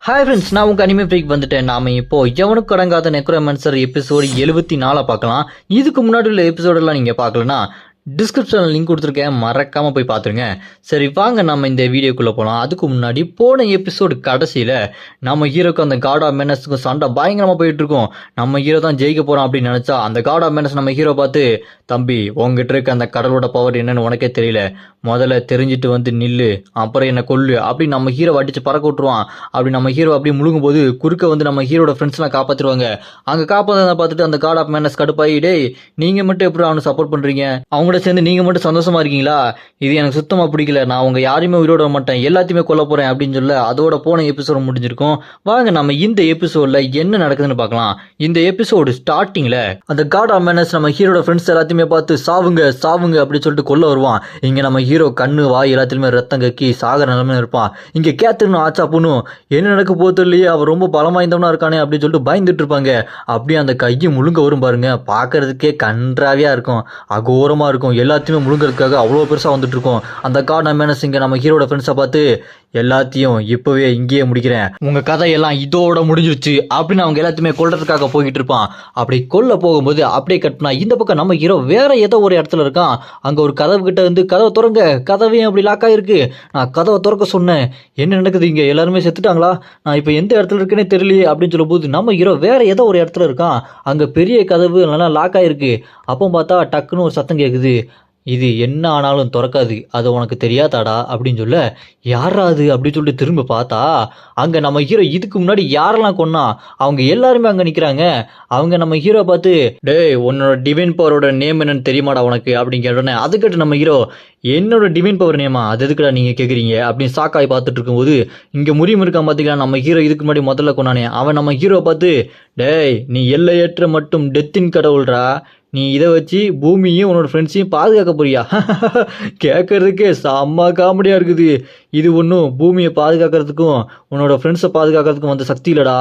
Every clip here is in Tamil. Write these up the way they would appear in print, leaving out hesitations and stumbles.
ஹாய் ஃப்ரெண்ட்ஸ், நான் உங்கள் அனிமே பிரேக் வந்துட்டேன். நாம இப்போ எவனுக்கு அடங்காத நெக்ரோமன்சர் எபிசோடு 74 பார்க்கலாம். இதுக்கு முன்னாடி உள்ள எபிசோடெல்லாம் நீங்கள் பார்க்கலன்னா டிஸ்கிரிப்ஷனில் லிங்க் கொடுத்துருக்கேன், மறக்காமல் போய் பார்த்துருங்க. சரி வாங்க நம்ம இந்த வீடியோக்குள்ளே போகலாம். அதுக்கு முன்னாடி போன எபிசோடு கடைசியில் நம்ம ஹீரோக்கு அந்த காட் ஆஃப் மெனஸுக்கும் சண்டை பயங்கரமாக போயிட்டுருக்கோம். நம்ம ஹீரோ தான் ஜெயிக்க போகிறோம் அப்படின்னு நினச்சா அந்த காட் ஆஃப் மெனஸ் நம்ம ஹீரோ பார்த்து, தம்பி உங்ககிட்ட இருக்க அந்த கடலோட பவர் என்னன்னு உனக்கே தெரியல, முதல்ல தெரிஞ்சுட்டு வந்து நில்லு, அப்புறம் என்ன கொல்லு அப்படின்னு நம்ம ஹீரோ அடிச்சு பறக்க விட்டுருவான். அப்படி நம்ம ஹீரோ அப்படி முழுகும் போது குறுக்க வந்து நம்ம ஹீரோட ஃப்ரெண்ட்ஸ்லாம் காப்பாற்றிடுவாங்க. அங்கே காப்பாற்ற பார்த்துட்டு அந்த காட் ஆஃப் மெனஸ் கடுப்பாகி, டேய் நீங்கள் மட்டும் எப்படி அவனை சப்போர்ட் பண்ணுறீங்க, அவங்களோட சேர்ந்து நீங்கள் மட்டும் சந்தோஷமா இருக்கீங்களா, இது எனக்கு சுத்தமாக பிடிக்கல, நான் உங்கள் யாரையுமே உயிரோட விட மாட்டேன், எல்லாத்தையுமே கொல்ல போகிறேன் அப்படின்னு சொல்ல அதோட போன எபிசோடு முடிஞ்சிருக்கும். வாங்க நம்ம இந்த எபிசோடில் என்ன நடக்குதுன்னு பார்க்கலாம். இந்த எபிசோடு ஸ்டார்டிங்கில் அந்த காட் ஆஃப் மெனஸ் நம்ம ஹீரோட ஃப்ரெண்ட்ஸ் எல்லாத்தையுமே பார்த்து சாவுங்க சாவுங்க அப்படின்னு சொல்லிட்டு கொல்ல வருவான். இங்கே நம்ம ஹீரோ கண்ணு வாய் எல்லாத்துலேயுமே ரத்தம் கக்கி சாகர நிலைமையில இருப்பான். இங்கே கேத்துன்னு ஆச்சா பொண்ணும் என்ன நடக்க போகிறது இல்லையே, அவர் ரொம்ப பலமாய்ந்தவனா இருக்கானே அப்படின்னு சொல்லிட்டு பயந்துட்டு இருப்பாங்க. அப்படியே அந்த கையை முழுங்க வரும் பாருங்க, பார்க்கறதுக்கே கன்றாவியாக இருக்கும், அகோரமாக இருக்கும். எல்லாத்தையுமே முழுங்கிறதுக்காக அவ்வளோ பெருசாக வந்துட்டு இருக்கும். அந்த காட் ஆஃப் மெனஸ் இங்கே நம்ம ஹீரோட ஃப்ரெண்ட்ஸை பார்த்து, எல்லாத்தையும் இப்போவே இங்கேயே முடிக்கிறேன், உங்கள் கதையெல்லாம் இதோட முடிஞ்சிருச்சு அப்படின்னு அவங்க எல்லாத்தையுமே கொல்றதுக்காக போய்கிட்டு இருப்பான். அப்படி கொல்ல போகும்போது அப்படியே கட்டினா இந்த பக்கம் நம்ம ஹீரோ வேற ஏதோ ஒரு இடத்துல இருக்கான். அங்கே ஒரு கதவு கிட்ட வந்து, கதவை திறங்க, கதவையும் அப்படி லாக் ஆகிருக்கு, நான் கதவை திறக்க சொன்னேன், என்ன நடக்குது இங்கே, எல்லாருமே செத்துட்டாங்களா, நான் இப்போ எந்த இடத்துல இருக்குன்னே தெரியலையே அப்படின்னு சொல்லும்போது நம்ம ஹீரோ வேற ஏதோ ஒரு இடத்துல இருக்கான். அங்கே பெரிய கதவு நல்லா லாக் ஆகிருக்கு. அப்போ பார்த்தா டக்குன்னு ஒரு சத்தம் கேட்குது, இது என்ன ஆனாலும் திறக்காது, அது உனக்கு தெரியாதாடா அப்படின்னு சொல்ல, யாரா அது அப்படின்னு சொல்லிட்டு திரும்ப பார்த்தா அங்கே நம்ம ஹீரோ இதுக்கு முன்னாடி யாரெல்லாம் கொன்னா அவங்க எல்லாருமே அங்கே நிற்கிறாங்க. அவங்க நம்ம ஹீரோ பார்த்து, டேய் உன்னோட டிவைன் பவரோட நேம் என்னன்னு தெரியுமாடா உனக்கு அப்படின்னு கேட்டோன்னே, அதுக்கிட்ட நம்ம ஹீரோ, என்னோட டிவைன் பவர் நேமா, அது எதுக்குடா நீங்கள் கேட்குறீங்க அப்படின்னு சாக்காய் பார்த்துட்டு இருக்கும்போது இங்கே முறியும் இருக்கான் பார்த்தீங்களா, நம்ம ஹீரோ இதுக்கு முன்னாடி முதல்ல கொண்டானே அவன் நம்ம ஹீரோ பார்த்து, டேய் நீ எல்லையற்ற மட்டும் டெத்தின் கடவுள்ரா, நீ இதை வச்சு பூமியும் உன்னோட ஃப்ரெண்ட்ஸையும் பாதுகாக்க போறியா, கேட்கறதுக்கே செம்ம காமெடியாக இருக்குது. இது ஒன்றும் பூமியை பாதுகாக்கிறதுக்கும் உன்னோட ஃப்ரெண்ட்ஸை பாதுகாக்கிறதுக்கும் வந்த சக்தி இல்லைடா,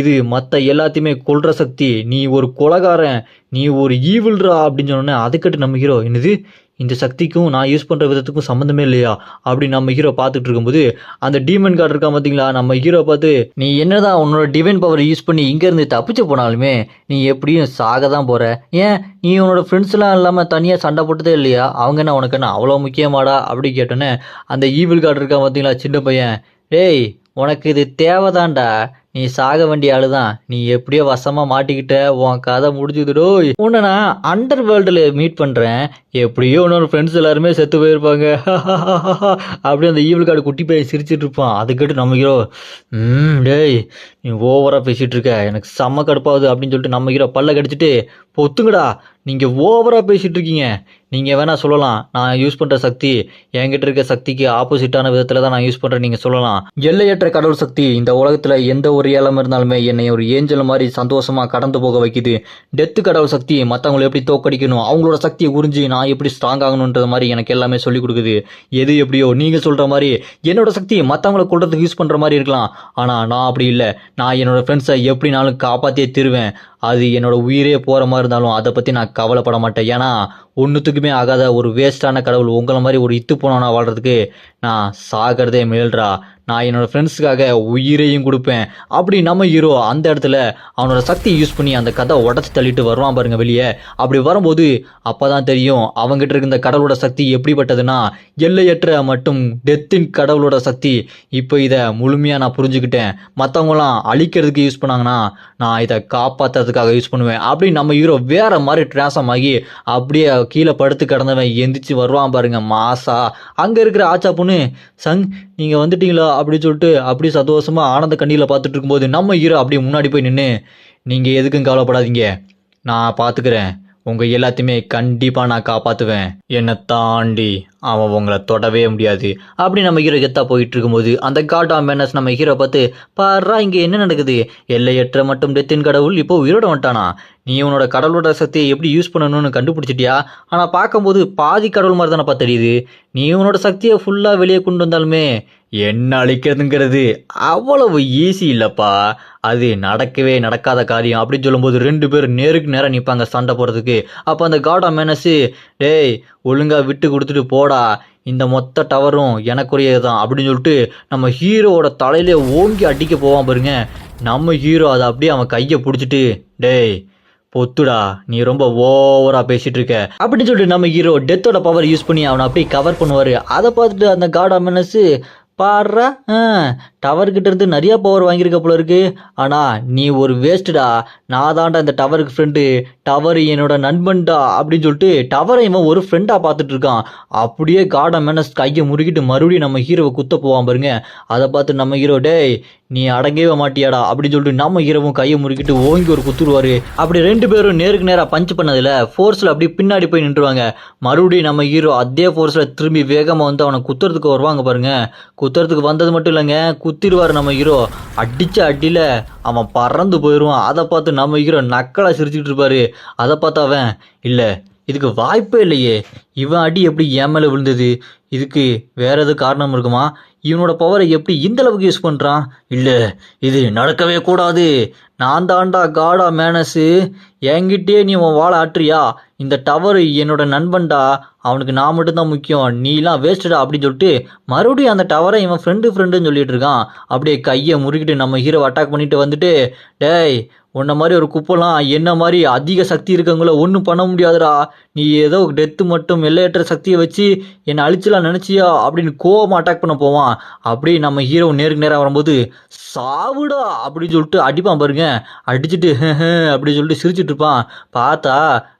இது மற்ற எல்லாத்தையுமே கொல்ற சக்தி, நீ ஒரு கொலைகாரன், நீ ஒரு ஈவில்ரா அப்படின்னு சொன்னோன்னே, அதுக்கிட்ட நம்ம ஹீரோ, என்னது இந்த சக்திக்கும் நான் யூஸ் பண்ணுற விதத்துக்கும் சம்மந்தமே இல்லையா அப்படின்னு நம்ம ஹீரோ பார்த்துட்டு இருக்கும்போது அந்த டீமன் கார்டு இருக்கா பார்த்தீங்களா, நம்ம ஹீரோ பார்த்து, நீ என்னதான் உன்னோட டிவைன் பவர் யூஸ் பண்ணி இங்கேருந்து தப்பிச்சு போனாலுமே நீ எப்படியும் சாக தான் போகிற, ஏன் நீ உன்னோட ஃப்ரெண்ட்ஸ்லாம் இல்லாமல் தனியாக சண்டை போட்டதே இல்லையா, அவங்க என்ன உனக்கு என்ன அவ்வளோ முக்கியமாடா அப்படி கேட்டோன்னே அந்த ஈவில் கார்டு இருக்கா பார்த்தீங்களா சின்ன பையன், டேய் உனக்கு இது தேவைதான்டா, நீ சாக வேண்டிய ஆளுதான், நீ எப்படியோ வசமாக மாட்டிக்கிட்ட, உன் கதை முடிஞ்சுதுடோ, உன்னை நான் அண்டர் வேர்ல்டில் மீட் பண்ணுறேன், எப்படியோ உன்னோட ஃப்ரெண்ட்ஸ் எல்லாருமே செத்து போயிருப்பாங்க அப்படியே அந்த ஈவில் கார்டு குட்டி போய் சிரிச்சிட்டு இருப்பான். அதுக்கிட்டு நம்ம ஹீரோ, டேய் நீ ஓவராக பேசிகிட்டு இருக்க, எனக்கு செம்ம கடுப்பாகுது அப்படின்னு சொல்லிட்டு நம்ம ஹீரோ பல்ல கடிச்சிட்டு, பொத்துங்கடா நீங்கள் ஓவராக பேசிகிட்டு இருக்கீங்க, நீங்கள் வேணால் சொல்லலாம் நான் யூஸ் பண்ணுற சக்தி என்கிட்ட இருக்க சக்திக்கு ஆப்போசிட்டான விதத்தில் தான் நான் யூஸ் பண்ணுறேன், நீங்கள் சொல்லலாம், எல்லையற்ற கடவுள் சக்தி இந்த உலகத்தில் எந்த ஒரு ஏலம் இருந்தாலுமே என்னை ஒரு ஏஞ்சல் மாதிரி சந்தோஷமாக கடந்து போக வைக்குது, டெத்து கடவுள் சக்தி மற்றவங்களை எப்படி தோக்கடிக்கணும், அவங்களோட சக்தியை உறிஞ்சி நான் எப்படி ஸ்ட்ராங் ஆகணுன்றது மாதிரி எனக்கு எல்லாமே சொல்லிக் கொடுக்குது, எது எப்படியோ நீங்கள் சொல்கிற மாதிரி என்னோட சக்தி மற்றவங்களை கொள்றதுக்கு யூஸ் பண்ணுற மாதிரி இருக்கலாம், ஆனால் நான் அப்படி இல்லை, நான் என்னோடய ஃப்ரெண்ட்ஸை எப்படினாலும் காப்பாற்றியே தருவேன், அது என்னோட உயிரே போகிற மாதிரி இருந்தாலும் அதை பற்றி நான் கவலைப்பட மாட்டேன், ஏன்னா ஒன்றுத்துக்குமே ஆகாத ஒரு வேஸ்டான கடவுள் உங்களை மாதிரி ஒரு இத்து போனவனா வாழ்கிறதுக்கு நான் சாகிறதே மேல்றா, நான் என்னோடய ஃப்ரெண்ட்ஸுக்காக உயிரையும் கொடுப்பேன் அப்படி நம்ம ஹீரோ அந்த இடத்துல அவனோட சக்தி யூஸ் பண்ணி அந்த கதை உடச்சி தள்ளிட்டு வருவான் பாருங்க வெளியே. அப்படி வரும்போது அப்போ தான் தெரியும் அவங்ககிட்ட இருக்க இந்த கடவுளோட சக்தி எப்படிப்பட்டதுன்னா எல்லையற்ற மட்டும் டெத்தின் கடவுளோட சக்தி. இப்போ இதை முழுமையாக நான் புரிஞ்சுக்கிட்டேன், மற்றவங்களாம் அழிக்கிறதுக்கு யூஸ் பண்ணாங்கன்னா நான் இதை காப்பாற்றுறதுக்காக யூஸ் பண்ணுவேன் அப்படி நம்ம ஹீரோ வேற மாதிரி டிரான்ஸ்ஃபார்ம் ஆகி அப்படியே கீழே படுத்து கிடந்தவன் எந்திரிச்சு வருவான் பாருங்க மாசா. அங்கே இருக்கிற ஆச்சா பொண்ணு, சங் நீங்கள் வந்துட்டீங்களா அப்படின்னு சொல்லிட்டு அப்படி சந்தோஷமாக ஆனந்த கண்ணியில் பார்த்துட்டு இருக்கும்போது நம்ம ஹீரோ அப்படியே முன்னாடி போய் நின்று, நீங்கள் எதுக்கும் கவலைப்படாதீங்க, நான் பார்த்துக்கிறேன், உங்கள் எல்லாத்தையுமே கண்டிப்பாக நான் காப்பாற்றுவேன், என்னை தாண்டி அவன் உங்களை தொடவே முடியாது அப்படி நம்ம ஹீரோ கெத்தா போயிட்டு இருக்கும்போது அந்த காட் ஆஃப் மெனஸ் நம்ம ஹீரோ பார்த்து, பாரா இங்கே என்ன நடக்குது, எல்லையற்ற மட்டும் டெத்தின் கடவுள் இப்போ உயிரோட வந்துட்டானா, நீ உன்னோட கடவுளோட சக்தியை எப்படி யூஸ் பண்ணணும்னு கண்டுபிடிச்சிட்டியா, ஆனால் பார்க்கும்போது பாதி கடவுள் மாதிரி தானேப்பா தெரியுது, நீ உன்னோட சக்தியை ஃபுல்லாக வெளியே கொண்டு வந்தாலுமே என்ன அழிக்கிறதுங்கிறது அவ்வளவு ஈஸி இல்லைப்பா, அது நடக்கவே நடக்காத காரியம் அப்படின்னு சொல்லும்போது ரெண்டு பேர் நேருக்கு நேரம் நிற்பாங்க சண்டை போடுறதுக்கு. அப்போ அந்த காட் ஆஃப் மெனஸ், டேய் ஒழுங்காக விட்டு கொடுத்துட்டு போடா, இந்த மொத்த டவரும் எனக்குரியது தான் அப்படின்னு சொல்லிட்டு நம்ம ஹீரோவோட தலையிலே ஓங்கி அடிக்க போவான் பாருங்க. நம்ம ஹீரோ அதை அப்படியே அவன் கையை பிடிச்சிட்டு, டேய் பொத்துடா, நீ ரொம்ப ஓவரா பேசிட்டு இருக்க அப்படின்னு சொல்லிட்டு நம்ம ஹீரோ டெத்தோட பவர் யூஸ் பண்ணி அவனை அப்படியே கவர் பண்ணுவாரு. அதை பார்த்துட்டு அந்த காட் ஆஃப் மெனஸ், பாடுறா டவர்கிட்ட இருந்து நிறைய பவர் வாங்கியிருக்க போல இருக்கு, ஆனா நீ ஒரு வேஸ்ட்டுடா, நான் தான்டா இந்த டவருக்கு ஃப்ரெண்டு, டவர் என்னோட நண்பன்டா அப்படின்னு சொல்லிட்டு டவரை இவன் ஒரு ஃப்ரெண்டா பார்த்துட்டு இருக்கான். அப்படியே காட் ஆஃப் மெனஸ் கையை முறுக்கிட்டு மறுபடியும் நம்ம ஹீரோவை குத்த போவான் பாருங்க. அதை பார்த்து நம்ம ஹீரோ, டேய் நீ அடங்கவே மாட்டியாடா அப்படின்னு சொல்லிட்டு நம்ம ஹீரோவும் கையை முறுக்கிட்டு ஓங்கி ஒரு குத்துருவாரு. அப்படி ரெண்டு பேரும் நேருக்கு நேராக பஞ்ச் பண்ணதில் ஃபோர்ஸில் அப்படியே பின்னாடி போய் நின்றுவாங்க. மறுபடியும் நம்ம ஹீரோ அதே ஃபோர்ஸில் திரும்பி வேகமாக வந்து அவனை குத்துறதுக்கு வருவாங்க பாருங்க. குத்துறதுக்கு வந்தது மட்டும் இல்லைங்க, குத்திடுவார் நம்ம ஹீரோ. அடித்த அடியில் அவன் பறந்து போயிடுவான். அதை பார்த்து நம்ம ஹீரோ நக்கலாக சிரிச்சுக்கிட்டு இருப்பாரு. அதை பார்த்து அவன், இல்லை இதுக்கு வாய்ப்பே இல்லையே, இவன் அடி எப்படி என் மேலே விழுந்தது, இதுக்கு வேற எது காரணம் இருக்குமா, இவனோட பவரை எப்படி இந்த அளவுக்கு யூஸ் பண்ணுறான், இல்லை இது நடக்கவே கூடாது, நான் தாண்டா காடா மேனஸு, என்கிட்டே நீ உன் வாழை ஆட்டுறியா, இந்த டவர் என்னோட நண்பன்டா, அவனுக்கு நான் மட்டும்தான் முக்கியம், நீலாம் வேஸ்டடா அப்படின்னு சொல்லிட்டு மறுபடியும் அந்த டவரை இவன் ஃப்ரெண்டுன்னு சொல்லிட்டு இருக்கான். அப்படியே கையை முறுக்கிட்டு நம்ம ஹீரோ அட்டாக் பண்ணிட்டு வந்துட்டு, டேய் உன்ன மாதிரி ஒரு குப்பெல்லாம் என்ன மாதிரி அதிக சக்தி இருக்கவங்கள ஒன்றும் பண்ண முடியாதுடா, நீ ஏதோ டெத்து மட்டும் எல்லையற்ற சக்தியை வச்சு என்னை அழிச்சலாம் நினச்சியா அப்படின்னு கோவமாக அட்டாக் பண்ண போவான். அப்படி நம்ம ஹீரோ நேருக்கு நேராக வரும்போது, சாவுடா அப்படின்னு சொல்லிட்டு அடிப்பான் பாருங்க. அடிச்சுட்டு அப்படின்னு சொல்லிட்டு சிரிச்சுட்டு இருப்பான். பார்த்தா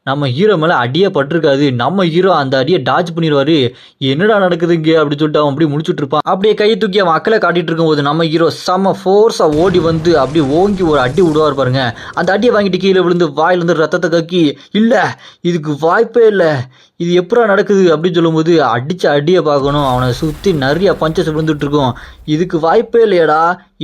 நம்ம ஹீரோ மேலே அடியே பட்டிருக்காது. நம்ம ஹீரோ அந்த அடியை டாச் பண்ணிடுவாரு. என்னடா நடக்குது இங்கே அப்படின்னு சொல்லிட்டு அவன் அப்படியே முடிச்சுட்டு இருப்பான். அப்படியே கையை தூக்கி அவன் அக்கலை காட்டிட்டு இருக்கும்போது நம்ம ஹீரோ செம்ம ஃபோர்ஸாக ஓடி வந்து அப்படியே ஓங்கி ஒரு அடி விடுவார் பாருங்க. அந்த அடியை வாங்கிட்டு கீழே விழுந்து வாயிலிருந்து ரத்தத்தை கக்கி, இல்லை இதுக்கு வாய்ப்பே இல்லை, இது எப்படா நடக்குது அப்படின்னு சொல்லும்போது, அடித்த அடியை பார்க்கணும், அவனை சுற்றி நிறைய பஞ்சஸ் விழுந்துட்டு இருக்கும். இதுக்கு வாய்ப்பே இல்லையாடா,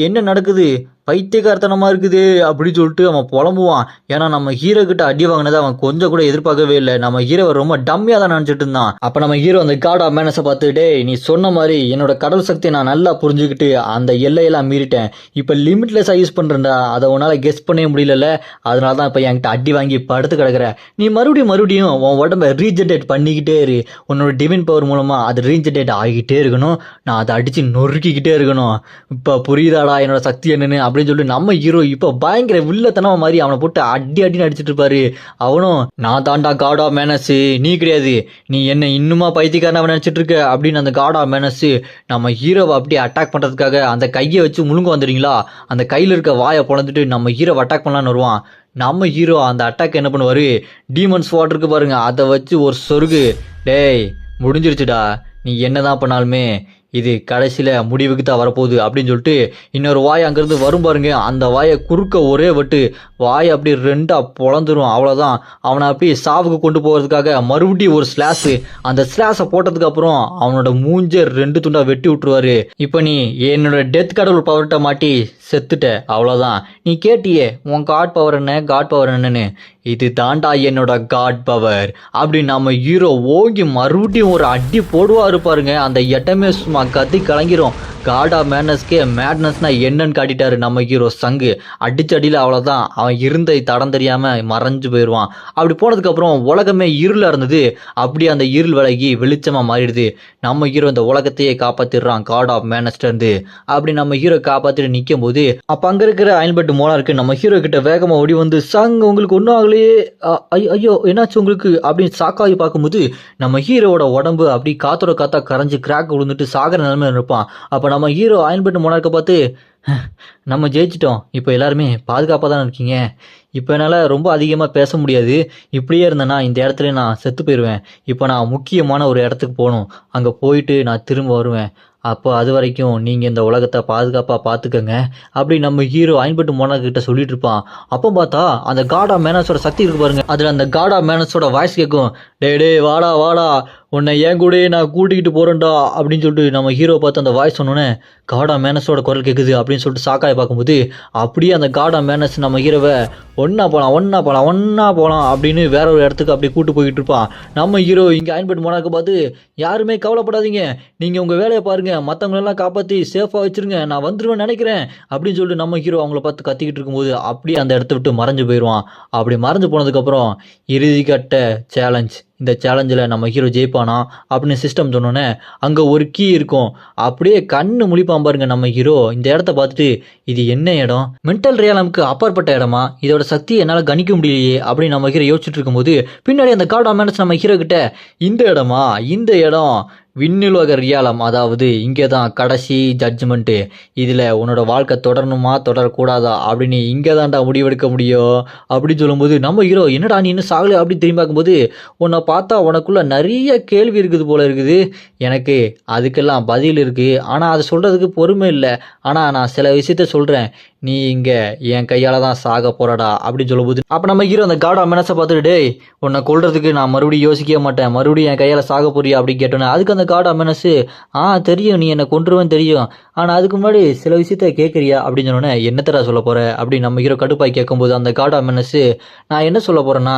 என்ன நடக்குது, பைத்தியக்காரத்தனமாக இருக்குது அப்படின்னு சொல்லிட்டு அவன் புலம்புவான். ஏன்னா நம்ம ஹீரோ கிட்ட அடி வாங்கினதை அவன் கொஞ்சம் கூட எதிர்பார்க்கவே இல்லை. நம்ம ஹீரோவை ரொம்ப டம்மியாக தான் நினச்சிட்டு இருந்தான். அப்போ நம்ம ஹீரோ அந்த காட் ஆஃப் மேனஸை பார்த்து, டேய் நீ சொன்ன மாதிரி என்னோட கடல் சக்தியை நான் நல்லா புரிஞ்சுக்கிட்டு அந்த எல்லையெல்லாம் மீறிட்டேன், இப்போ லிமிட்லெஸ்ஸாக யூஸ் பண்ணுறேன்டா, அதை உன்னால் கெஸ் பண்ணவே முடியல, அதனால தான் இப்போ என்கிட்ட அடி வாங்கி படுத்து கிடக்குற, நீ மறுபடியும் உன் உடம்பை ரீஜென்ரேட் பண்ணிக்கிட்டே இரு, உன்னோட டிவைன் பவர் மூலமாக அது ரீஜென்ரேட் ஆகிக்கிட்டே இருக்கணும், நான் அதை அடித்து நொறுக்கிக்கிட்டே இருக்கணும், இப்போ புரியுதாடா என்னோட சக்தி என்னன்னு அப்படின்னு சொல்லிட்டு நம்ம ஹீரோ இப்போ பயங்கர வில்லத்தனமா மாதிரி அவனை போட்டு அடின்னு அடிச்சுட்டு இருப்பாரு. அவனும், நான் தாண்டா காட் ஆஃப் மேனஸ், நீ கிடையாது, நீ என்ன இன்னுமா பைத்தியக்காரன் நினைச்சிட்டு இருக்க அப்படின்னு அந்த காட் ஆஃப் மேனஸ் நம்ம ஹீரோவை அப்படியே அட்டாக் பண்றதுக்காக அந்த கையை வச்சு முழுங்க வந்துடுறீங்களா, அந்த கையில் இருக்க வாயை பொழந்துட்டு நம்ம ஹீரோவை அட்டாக் பண்ணலான்னு வருவான். நம்ம ஹீரோ அந்த அட்டாக் என்ன பண்ணுவாரு, டீமன்ஸ் வாட்டர் இருக்கு பாருங்க, அதை வச்சு ஒரு சொருகு, டேய் முடிஞ்சிருச்சுடா, நீ என்னதான் பண்ணாலுமே இது கடைசியில் முடிவுக்கு தான் வரப்போகுது அப்படின்னு சொல்லிட்டு இன்னொரு வாய் அங்கேருந்து வரும் பாருங்க. அந்த வாயை குறுக்க ஒரே வட்டு வாயை அப்படி ரெண்டாக பொழந்துரும். அவ்வளோதான், அவனை அப்படியே சாவுக்கு கொண்டு போகிறதுக்காக மறுபடியும் ஒரு ஸ்லாஷு, அந்த ஸ்லாஷை போட்டதுக்கு அப்புறம் அவனோட மூஞ்சை 2 துண்டா வெட்டி விட்டுருவாரு. இப்போ நீ என்னோட டெத் கடவுள் பவர்கிட்ட மாட்டி செத்துட்ட, அவ்வளோதான், நீ கேட்டியே உன் காட் பவர் என்ன காட் பவர் என்னன்னு, இது தாண்டா என்னோட காட் பவர் அப்படின்னு நம்ம ஹீரோ ஓங்கி மறுபடியும் ஒரு அடி போடுவாரு பாருங்க. அந்த இடமே சும்மா கத்தி கலங்கிரும். காட் ஆஃப் மேனஸ்கே மேட்னஸ்னா என்னன்னு காட்டிட்டாரு நம்ம ஹீரோ. சங்கு அடிச்சடியில் அவ்வளோதான், அவன் இருந்த தடம் தெரியாமல் மறைஞ்சு போயிடுவான். அப்படி போனதுக்கப்புறம் உலகமே இருளாக இருந்தது, அப்படியே அந்த இருள் விலகி வெளிச்சமாக மாறிடுது. நம்ம ஹீரோ இந்த உலகத்தையே காப்பாற்றிடுறான் காட் ஆஃப் மேனஸ்டேருந்து. அப்படி நம்ம ஹீரோ காப்பாற்றிட்டு நிற்கும் போது அப்போ அங்கே இருக்கிற அயல்பட்டு மோனார்க்கு நம்ம ஹீரோ கிட்ட வேகமாக ஓடி வந்து, சங் உங்களுக்கு ஒன்றும் ஆகலையே, ஐயோ என்னாச்சு உங்களுக்கு அப்படின்னு சாக்காகி பார்க்கும்போது நம்ம ஹீரோவோட உடம்பு அப்படி காத்தோட காத்தா கரைஞ்சி கிராக் விழுந்துட்டு சாகிற நிலைமையில இருப்பான். அப்போ நம்ம ஹீரோ அயன்பட்டு மோனார்க்கை பார்த்து, நம்ம ஜெயிச்சிட்டோம், இப்போ எல்லாருமே பாதுகாப்பாக தானே இருக்கீங்க, இப்போ என்னால் ரொம்ப அதிகமாக பேச முடியாது, இப்படியே இருந்தேன்னா இந்த இடத்துல நான் செத்து போயிடுவேன், இப்போ நான் முக்கியமான ஒரு இடத்துக்கு போகணும், அங்கே போயிட்டு நான் திரும்ப வருவேன், அப்போ அது வரைக்கும் நீங்கள் இந்த உலகத்தை பாதுகாப்பாக பார்த்துக்கங்க அப்படி நம்ம ஹீரோ அயன்பட்டு மோனார்க்கிட்ட சொல்லிட்டு இருப்பான். அப்போ பார்த்தா அந்த காட் ஆஃப் மேனஸோட சக்தி இருக்கு பாருங்க, அதில் அந்த காட் ஆஃப் மேனஸோட வாய்ஸ் கேட்கும், டே வாடா வாடா, உன்னை என் கூடயே நான் கூட்டிக்கிட்டு போகிறேன்டா அப்படின்னு சொல்லிட்டு நம்ம ஹீரோ பார்த்து அந்த வாய்ஸ் சொன்னோன்னே காட் ஆஃப் மேனஸோட குரல் கேட்குது அப்படின்னு சொல்லிட்டு சாக்காய் பார்க்கும்போது அப்படியே அந்த காட் ஆஃப் மேனஸ் நம்ம ஹீரோவை ஒன்றா போகலாம் அப்படின்னு வேற ஒரு இடத்துக்கு அப்படியே கூட்டு போய்கிட்டு இருப்பான். நம்ம ஹீரோ இங்கே அயன்பட்டு மோனார்க்கை பார்த்து, யாருமே கவலைப்படாதீங்க, நீங்கள் உங்கள் வேலையை பாருங்கள், மற்றவங்களெல்லாம் காப்பாற்றி சேஃபாக வச்சுருங்க, நான் வந்துடுவேன்னு நினைக்கிறேன் அப்படின்னு சொல்லிட்டு நம்ம ஹீரோ அவங்கள பார்த்து கத்திக்கிட்டு இருக்கும்போது அப்படியே அந்த இடத்த விட்டு மறைஞ்சு போயிடுவான். அப்படி மறைஞ்சு போனதுக்கப்புறம் இறுதி கட்ட சேலஞ்ச் இந்த சேலஞ்சில் நம்ம ஹீரோ ஜெயிப்பானா அப்படின்னு சிஸ்டம் சொன்னோன்னே அங்கே ஒரு கீ இருக்கும். அப்படியே கண்ணு முழிப்பான் பாருங்க நம்ம ஹீரோ. இந்த இடத்த பார்த்துட்டு இது என்ன இடம், மென்டல் ரியாலமுக்கு அப்பாற்பட்ட இடமா, இதோட சக்தியை என்னால் கணிக்க முடியலையே அப்படின்னு நம்ம ஹீரோ யோசிச்சுட்டு இருக்கும்போது பின்னாடி அந்த கார்ட் ஆஃப் மேனஸ் நம்ம ஹீரோ கிட்ட இந்த இடமா, இந்த இடம் விண்ணுலக ரியாலம், அதாவது இங்கே தான் கடைசி ஜட்ஜ்மெண்ட்டு, இதில் உன்னோட வாழ்க்கை தொடரணுமா தொடரக்கூடாதா அப்படின்னு இங்கே தான்டா முடிவெடுக்க முடியும் அப்படின்னு சொல்லும்போது நம்ம ஹீரோ என்னடா நீ இன்னும் சாகலை அப்படி திரும்பி பார்க்கும்போது உன்னை பார்த்தா உனக்குள்ள நிறைய கேள்வி இருக்குது போல இருக்குது, எனக்கு அதுக்கெல்லாம் பதில் இருக்குது, ஆனால் அதை சொல்கிறதுக்கு பொறுமை இல்லை, ஆனால் நான் சில விஷயத்த சொல்கிறேன், நீ இங்கே என் கையால் தான் சாக போறடா அப்படின்னு சொல்லும்போது அப்போ நம்ம ஹீரோ அந்த காட் ஆஃப் மேனஸை பார்த்துட்டு டேய் உன்னை கொல்றதுக்கு நான் மறுபடியும் யோசிக்கவே மாட்டேன், மறுபடியும் என் கையால் சாக போறியா அப்படின்னு கேட்டோன்னே அதுக்கு அந்த காட் ஆஃப் மேனஸ் தெரியும் நீ என்னை கொன்றுவேன்னு தெரியும், ஆனால் அதுக்கு முன்னாடி சில விஷயத்த கேட்குறியா அப்படின்னு சொன்னோன்னே என்னத்தடா சொல்ல போற அப்படின்னு நம்ம ஹீரோ கடுப்பாய் கேட்கும்போது அந்த காட் ஆஃப் மேனஸ் நான் என்ன சொல்ல போறேன்னா,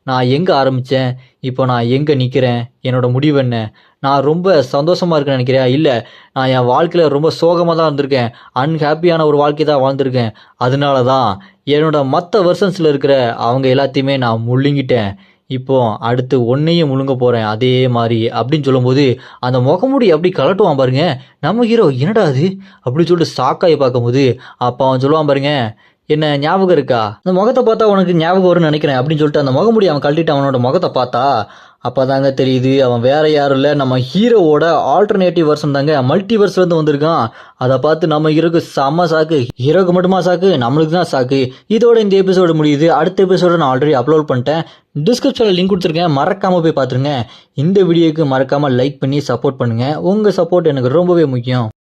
நான் எங்கே ஆரம்பித்தேன், இப்போ நான் எங்கே நிற்கிறேன், என்னோட முடிவு என்ன, நான் ரொம்ப சந்தோஷமாக இருக்கேன்னு நினைக்கிறேன், இல்லை நான் என் வாழ்க்கையில் ரொம்ப சோகமாக தான் இருந்திருக்கேன், அன்ஹாப்பியான ஒரு வாழ்க்கை தான் வாழ்ந்திருக்கேன், அதனால தான் என்னோட மற்ற வெர்ஷன்ஸில் இருக்கிற அவங்க எல்லாத்தையுமே நான் முழுங்கிட்டேன், இப்போ அடுத்து ஒன்னையும் முழுங்க போகிறேன் அதே மாதிரி அப்படின்னு சொல்லும்போது அந்த முகமூடி அப்படி கலட்டுவான் பாருங்க நம்ம ஹீரோ. என்னடா அது அப்படின்னு சொல்லிட்டு ஷாக்காகி பார்க்கும்போது அப்போ அவன் சொல்லுவான் பாருங்க, என்ன ஞாபகம் இருக்கா, அந்த முகத்தை பார்த்தா உனக்கு ஞாபகம் வரும்னு நினைக்கிறேன் அப்படின்னு சொல்லிட்டு அந்த முகமுடி அவன் கழட்டிட்டு அவனோட முகத்தை பார்த்தா அப்போதாங்க தெரியுது அவன் வேற யாரும் இல்லை, நம்ம ஹீரோவோட ஆல்டர்னேட்டிவ் வெர்ஷன் தாங்க, மல்டிவர்ஸ்லேருந்து வந்திருக்கான். அதை பார்த்து நம்ம ஹீரோக்கு செம்ம சாக்கு, ஹீரோக்கு மட்டுமா சாக்கு, நம்மளுக்கு தான் சாக்கு. இதோட இந்த எபிசோடு முடியுது. அடுத்த எபிசோட நான் ஆல்ரெடி அப்லோட் பண்ணிட்டேன், டிஸ்கிரிப்ஷனில் லிங்க் கொடுத்துருக்கேன், மறக்காமல் போய் பார்த்துருங்க. இந்த வீடியோக்கு மறக்காமல் லைக் பண்ணி சப்போர்ட் பண்ணுங்கள், உங்கள் சப்போர்ட் எனக்கு ரொம்பவே முக்கியம்.